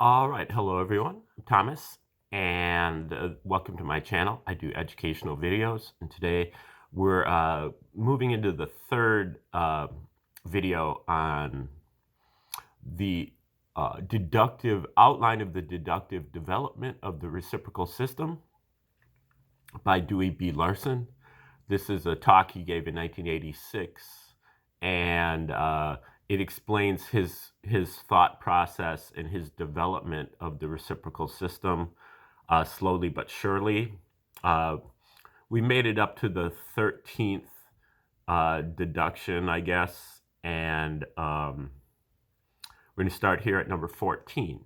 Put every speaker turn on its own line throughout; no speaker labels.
All right, hello everyone. I'm Thomas, and welcome to my channel. I do educational videos, and today we're moving into the third video on the deductive outline of the deductive development of the reciprocal system by Dewey B. Larson. This is a talk he gave in 1986, and it explains his thought process and his development of the reciprocal system slowly but surely. We made it up to the 13th deduction, I guess, and we're going to start here at number 14.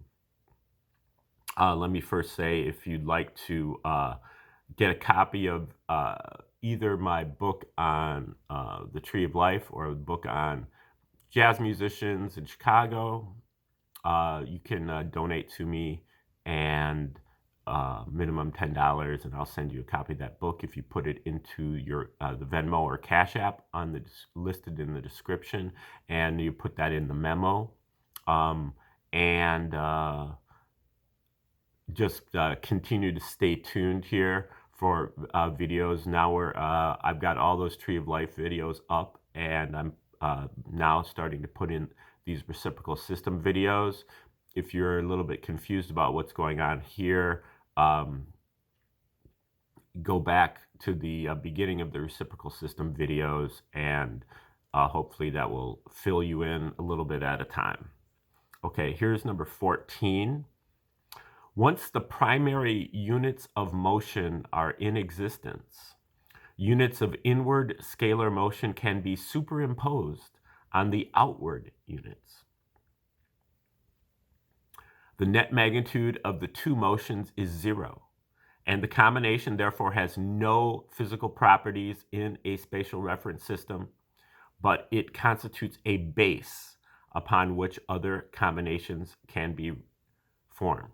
Let me first say, if you'd like to get a copy of either my book on the Tree of Life or a book on jazz musicians in Chicago, you can donate to me, and minimum $10, and I'll send you a copy of that book if you put it into your the Venmo or Cash App on the listed in the description, and you put that in the memo, and just continue to stay tuned here for videos. Now I've got all those Tree of Life videos up, and I'm now starting to put in these reciprocal system videos. If you're a little bit confused about what's going on here, go back to the beginning of the reciprocal system videos, and hopefully that will fill you in a little bit at a time. Okay, here's number 14. Once the primary units of motion are in existence, units of inward scalar motion can be superimposed on the outward units. The net magnitude of the two motions is zero, and the combination therefore has no physical properties in a spatial reference system, but it constitutes a base upon which other combinations can be formed.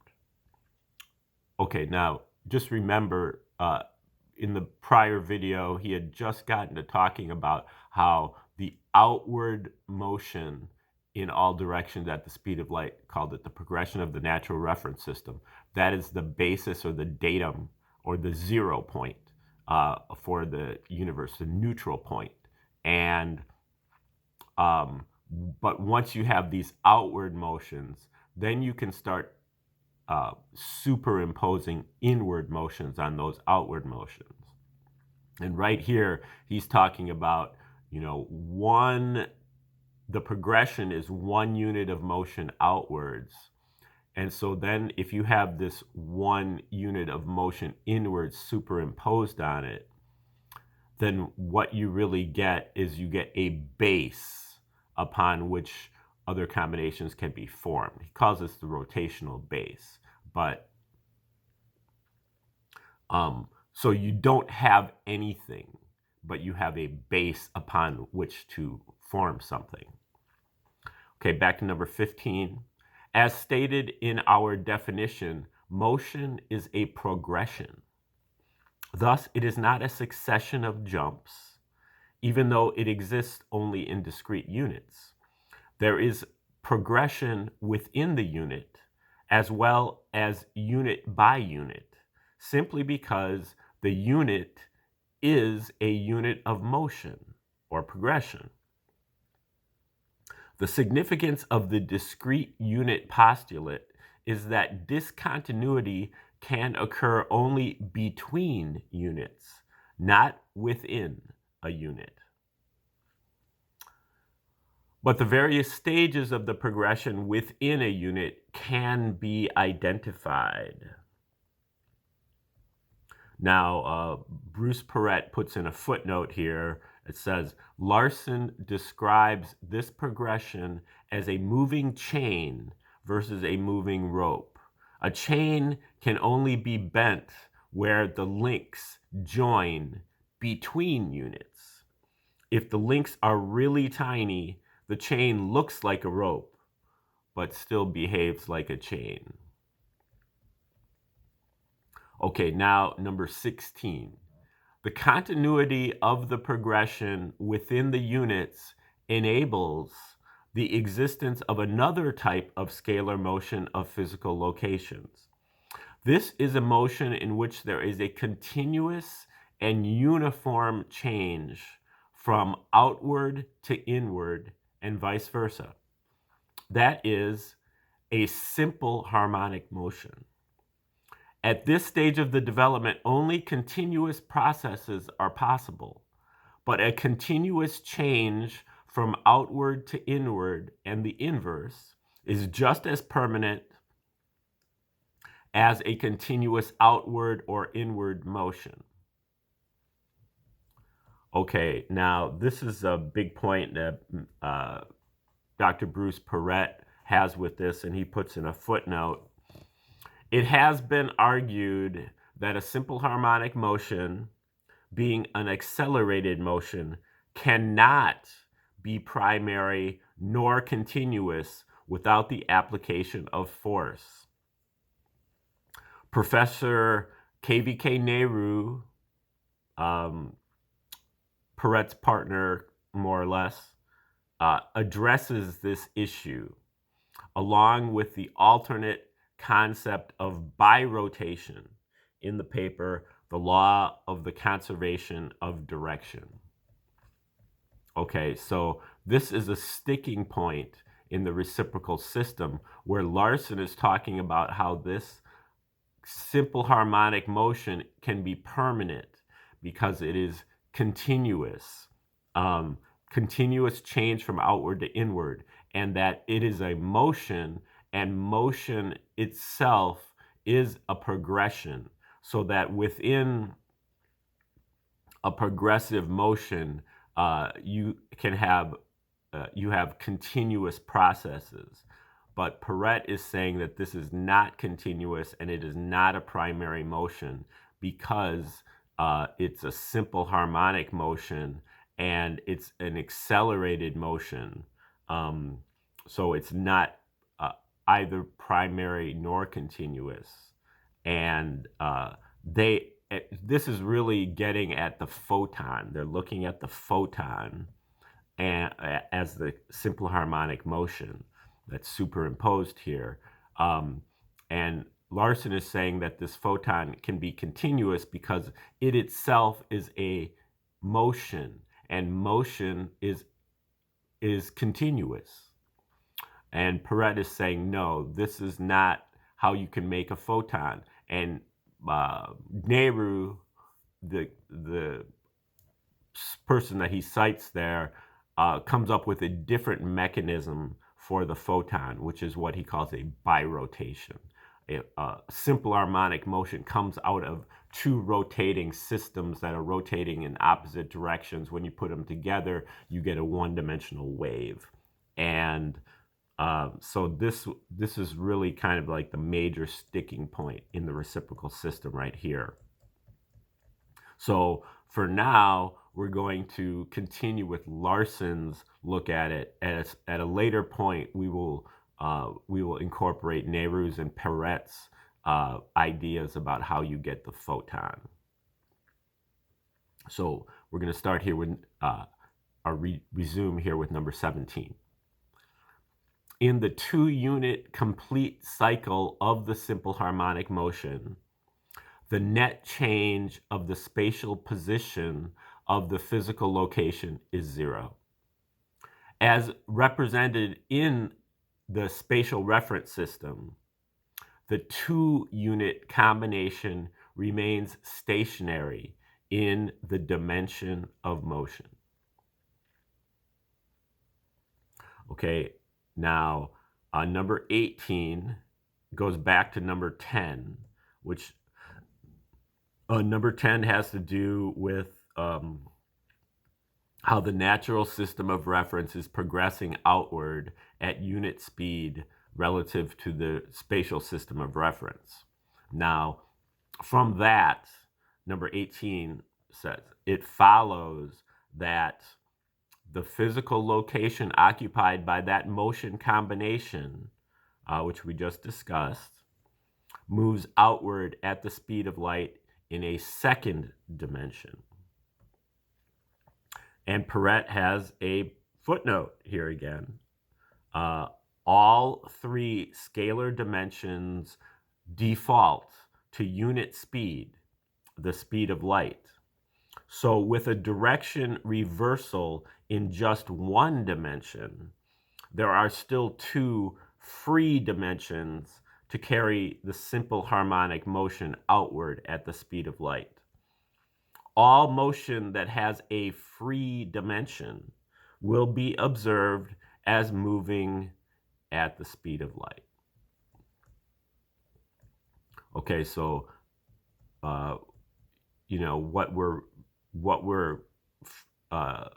Okay, now just remember, in the prior video, he had just gotten to talking about how the outward motion in all directions at the speed of light, called it the progression of the natural reference system. That is the basis or the datum or the 0 point for the universe, the neutral point. And but once you have these outward motions, then you can start superimposing inward motions on those outward motions. And right here, he's talking about, the progression is one unit of motion outwards. And so then if you have this one unit of motion inwards superimposed on it, then what you really get is you get a base upon which other combinations can be formed. He calls this the rotational base. But so you don't have anything, but you have a base upon which to form something. Okay, back to number 15. As stated in our definition, motion is a progression. Thus, it is not a succession of jumps, even though it exists only in discrete units. There is progression within the unit, as well as unit by unit, simply because the unit is a unit of motion or progression. The significance of the discrete unit postulate is that discontinuity can occur only between units, not within a unit. But the various stages of the progression within a unit can be identified. Now, Bruce Perret puts in a footnote here. It says, Larson describes this progression as a moving chain versus a moving rope. A chain can only be bent where the links join between units. If the links are really tiny, the chain looks like a rope, but still behaves like a chain. Okay, now number 16. The continuity of the progression within the units enables the existence of another type of scalar motion of physical locations. This is a motion in which there is a continuous and uniform change from outward to inward and vice versa. That is a simple harmonic motion. At this stage of the development, only continuous processes are possible, but a continuous change from outward to inward and the inverse is just as permanent as a continuous outward or inward motion. Okay, now this is a big point that Dr. Bruce Perret has with this, and he puts in a footnote. It has been argued that a simple harmonic motion, being an accelerated motion, cannot be primary nor continuous without the application of force. Professor KVK Nehru, Perret's partner, more or less, addresses this issue, along with the alternate concept of birotation in the paper, The Law of the Conservation of Direction. Okay, so this is a sticking point in the reciprocal system where Larson is talking about how this simple harmonic motion can be permanent because it is continuous, continuous change from outward to inward, and that it is a motion, and motion itself is a progression, so that within a progressive motion, you have continuous processes. But Perret is saying that this is not continuous and it is not a primary motion because it's a simple harmonic motion and it's an accelerated motion. So it's not either primary nor continuous. And this is really getting at the photon. They're looking at the photon as the simple harmonic motion that's superimposed here. And Larson is saying that this photon can be continuous because it itself is a motion, and motion is continuous. And Perret is saying, no, this is not how you can make a photon. And Nehru, the person that he cites there, comes up with a different mechanism for the photon, which is what he calls a birotation. A simple harmonic motion comes out of two rotating systems that are rotating in opposite directions. When you put them together, you get a one-dimensional wave. And so this is really kind of like the major sticking point in the reciprocal system right here. So for now, we're going to continue with Larson's look at it. At a later point, we will incorporate Nehru's and Perret's ideas about how you get the photon. So we're going to start here with, resume here with number 17. In the two-unit complete cycle of the simple harmonic motion, the net change of the spatial position of the physical location is zero. As represented in the spatial reference system, the two-unit combination remains stationary in the dimension of motion. Okay, now number 18 goes back to number 10, which number 10 has to do with how the natural system of reference is progressing outward at unit speed relative to the spatial system of reference. Now, from that, number 18 says, it follows that the physical location occupied by that motion combination, which we just discussed, moves outward at the speed of light in a second dimension. And Perret has a footnote here again. uh, all three scalar dimensions default to unit speed, the speed of light. So with a direction reversal in just one dimension, there are still two free dimensions to carry the simple harmonic motion outward at the speed of light. All motion that has a free dimension will be observed as moving at the speed of light. Okay, so what we're uh,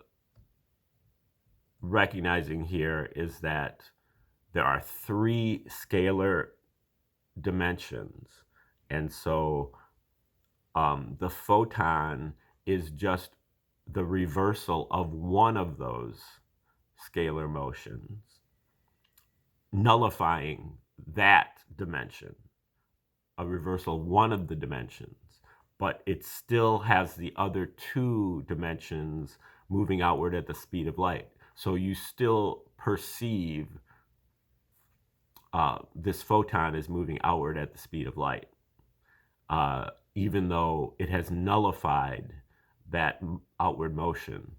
recognizing here is that there are three scalar dimensions, and so the photon is just the reversal of one of those scalar motions, nullifying that dimension, a reversal of one of the dimensions, but it still has the other two dimensions moving outward at the speed of light. So you still perceive this photon is moving outward at the speed of light, even though it has nullified that outward motion,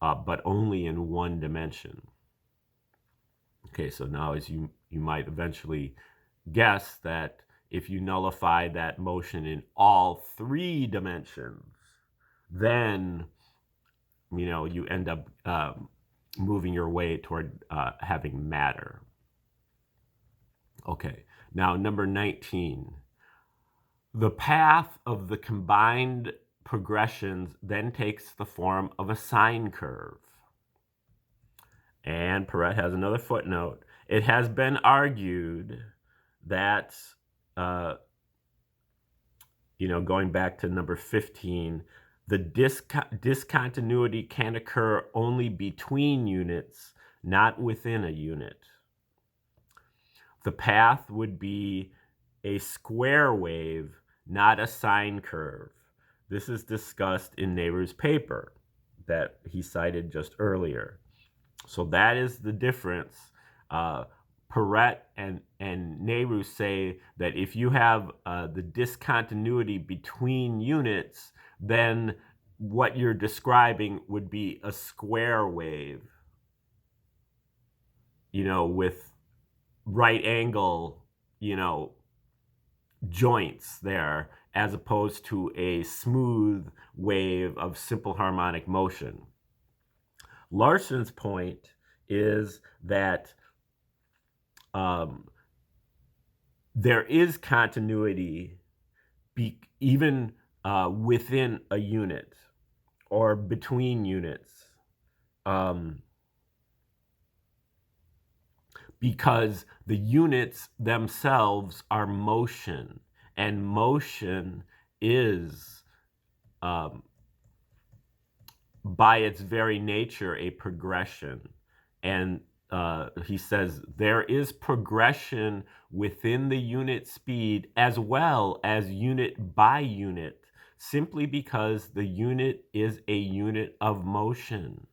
but only in one dimension. Okay, so now as you might eventually guess that if you nullify that motion in all three dimensions, then you end up moving your way toward having matter. Okay, now number 19. The path of the combined progressions then takes the form of a sine curve. And Perret has another footnote. It has been argued that, going back to number 15, the discontinuity can occur only between units, not within a unit. The path would be a square wave, not a sine curve. This is discussed in Nehru's paper that he cited just earlier. So that is the difference. Perret and Nehru say that if you have the discontinuity between units, then what you're describing would be a square wave, with right angle, joints there, as opposed to a smooth wave of simple harmonic motion. Larson's point is that there is continuity even within a unit or between units, because the units themselves are motion, and motion is, by its very nature, a progression. And he says there is progression within the unit speed as well as unit by unit, simply because the unit is a unit of motion.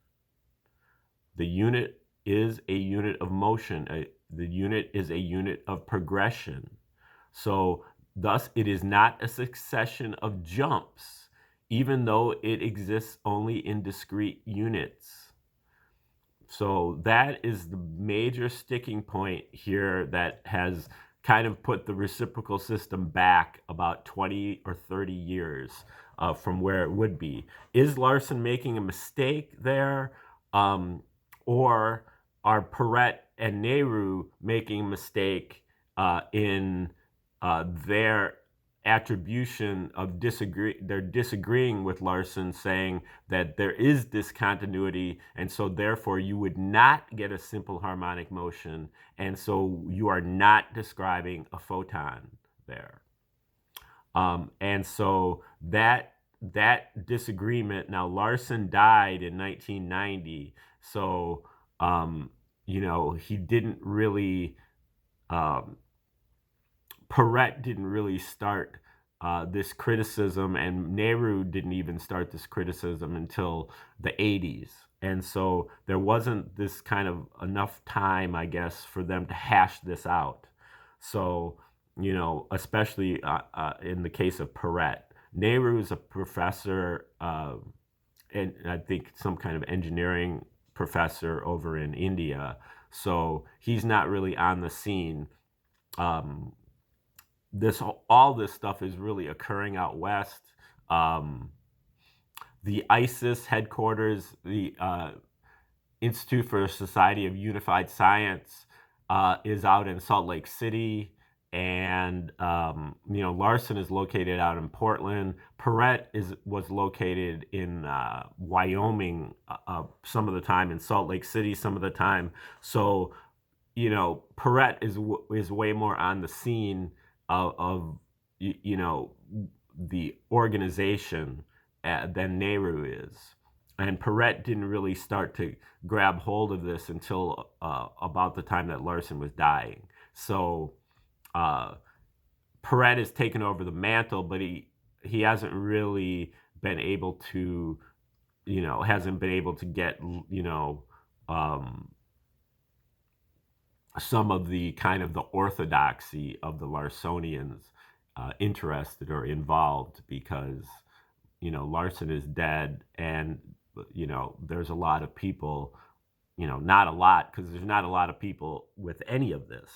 The unit is a unit of motion. The unit is a unit of progression. So thus, it is not a succession of jumps, even though it exists only in discrete units. So that is the major sticking point here that has kind of put the reciprocal system back about 20 or 30 years from where it would be. Is Larson making a mistake there? Or are Perret and Nehru making a mistake in their attribution of they're disagreeing with Larson, saying that there is discontinuity, and so therefore you would not get a simple harmonic motion, and so you are not describing a photon there. And so that disagreement, now Larson died in 1990, so he didn't really Perret didn't really start this criticism, and Nehru didn't even start this criticism until the 80s. And so there wasn't this kind of enough time, I guess, for them to hash this out. So, especially in the case of Perret, Nehru is a professor, and I think some kind of engineering professor over in India. So he's not really on the scene. Um, all this stuff is really occurring out west. Um, the ISIS headquarters, the Institute for Society of Unified Science, is out in Salt Lake City, and Larson is located out in Portland. Perret was located in Wyoming some of the time, in Salt Lake City some of the time. So Perret is way more on the scene of the organization than Nehru is. And Perret didn't really start to grab hold of this until about the time that Larson was dying. So Perret has taken over the mantle, but he hasn't really been able to, get, some of the kind of the orthodoxy of the Larsonians interested or involved, because Larson is dead, and there's a lot of people, not a lot, because there's not a lot of people with any of this.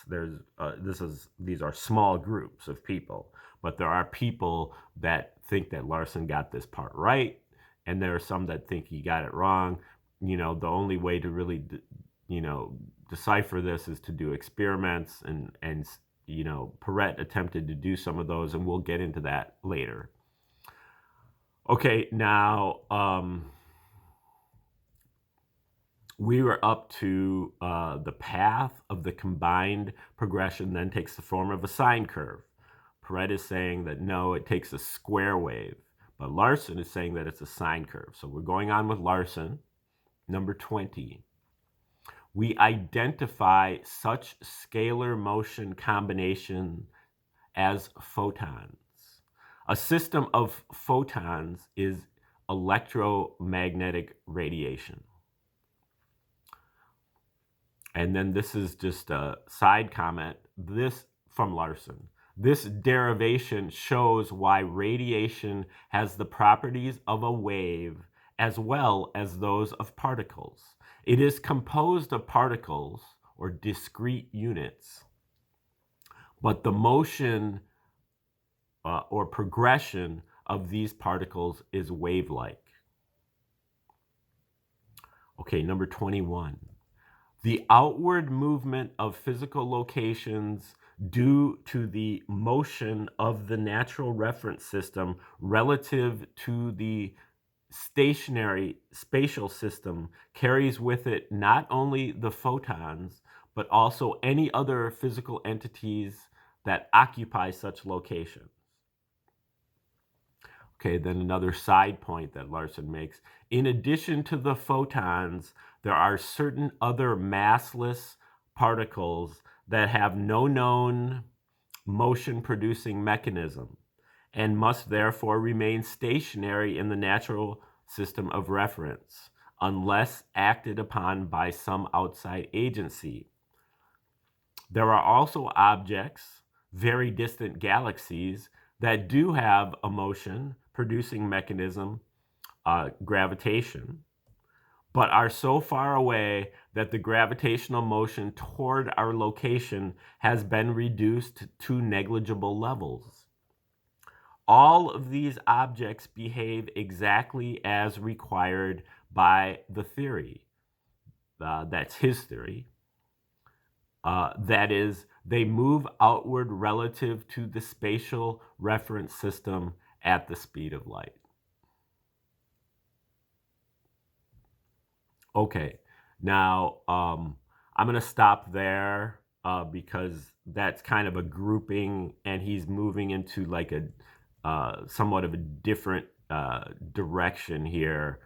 These are small groups of people, but there are people that think that Larson got this part right, and there are some that think he got it wrong. The only way to really decipher this is to do experiments, and Perret attempted to do some of those, and we'll get into that later. Okay, now we were up to the path of the combined progression then takes the form of a sine curve. Perret is saying that no, it takes a square wave, but Larson is saying that it's a sine curve. So we're going on with Larson. Number 20. We identify such scalar motion combination as photons. A system of photons is electromagnetic radiation. And then this is just a side comment. This from Larson. This derivation shows why radiation has the properties of a wave as well as those of particles. It is composed of particles, or discrete units, but the motion or progression of these particles is wave-like. Okay, number 21. The outward movement of physical locations due to the motion of the natural reference system relative to the stationary spatial system carries with it not only the photons, but also any other physical entities that occupy such locations. Okay, then another side point that Larson makes. In addition to the photons, there are certain other massless particles that have no known motion-producing mechanism and must therefore remain stationary in the natural system of reference unless acted upon by some outside agency. There are also objects, very distant galaxies, that do have a motion-producing mechanism, gravitation, but are so far away that the gravitational motion toward our location has been reduced to negligible levels. All of these objects behave exactly as required by the theory. That's his theory. That is, they move outward relative to the spatial reference system at the speed of light. Okay, now I'm going to stop there because that's kind of a grouping, and he's moving into like a somewhat of a different direction here,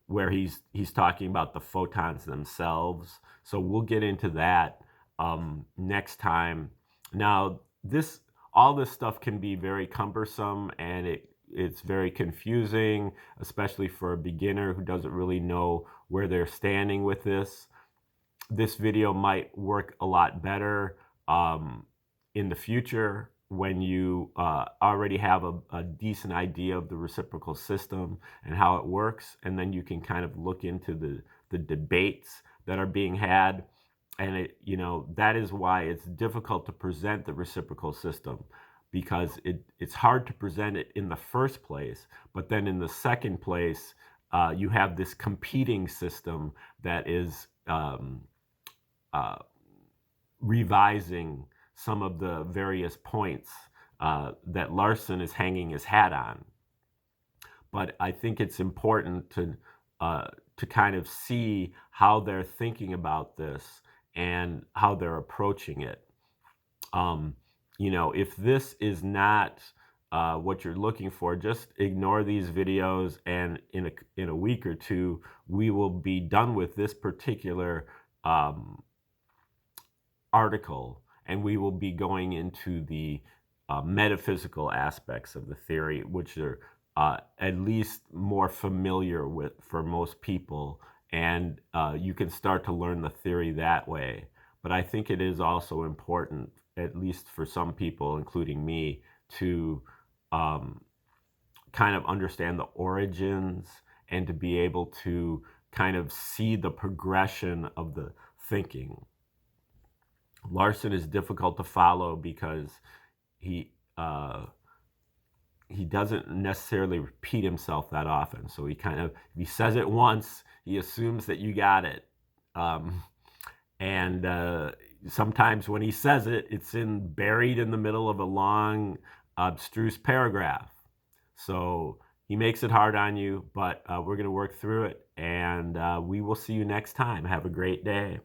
where he's talking about the photons themselves. So we'll get into that next time. Now, all this stuff can be very cumbersome, and it's very confusing, especially for a beginner who doesn't really know where they're standing with this. This video might work a lot better in the future when you already have a decent idea of the reciprocal system and how it works, and then you can kind of look into the debates that are being had. And that is why it's difficult to present the reciprocal system, because it's hard to present it in the first place, but then in the second place, you have this competing system that is revising some of the various points that Larson is hanging his hat on. But I think it's important to kind of see how they're thinking about this and how they're approaching it. If this is not what you're looking for, just ignore these videos, and in a week or two, we will be done with this particular article, and we will be going into the metaphysical aspects of the theory, which are at least more familiar with for most people, and you can start to learn the theory that way. But I think it is also important, at least for some people, including me, to kind of understand the origins and to be able to kind of see the progression of the thinking. Larson is difficult to follow because he doesn't necessarily repeat himself that often. So he kind of, if he says it once, he assumes that you got it. And sometimes when he says it, it's buried in the middle of a long, abstruse paragraph. So he makes it hard on you, but we're going to work through it, and we will see you next time. Have a great day.